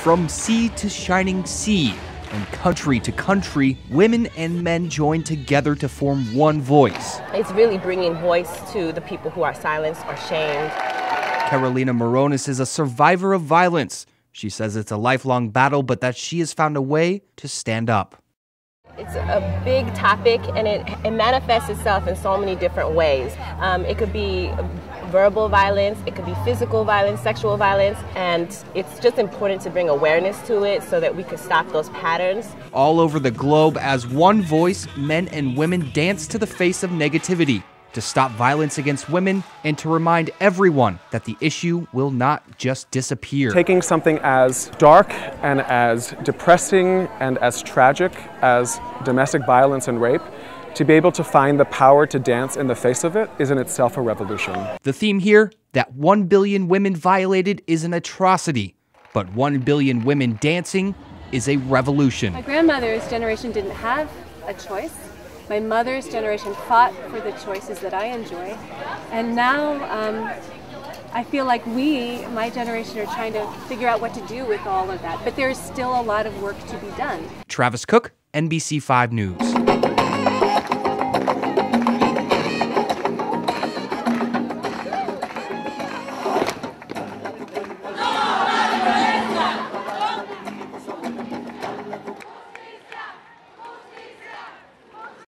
From sea to shining sea, and country to country, women and men join together to form one voice. It's really bringing voice to the people who are silenced or shamed. Carolina Morones is a survivor of violence. She says it's a lifelong battle, but that she has found a way to stand up. It's a big topic, and it manifests itself in so many different ways. It could be verbal violence, it could be physical violence, sexual violence, and it's just important to bring awareness to it so that we can stop those patterns. All over the globe, as one voice, men and women dance to the face of negativity, to stop violence against women, and to remind everyone that the issue will not just disappear. Taking something as dark and as depressing and as tragic as domestic violence and rape, to be able to find the power to dance in the face of it is in itself a revolution. The theme here, that 1 billion women violated is an atrocity, but 1 billion women dancing is a revolution. My grandmother's generation didn't have a choice. My mother's generation fought for the choices that I enjoy. And now I feel like my generation, are trying to figure out what to do with all of that. But there's still a lot of work to be done. Travis Cook, NBC5 News.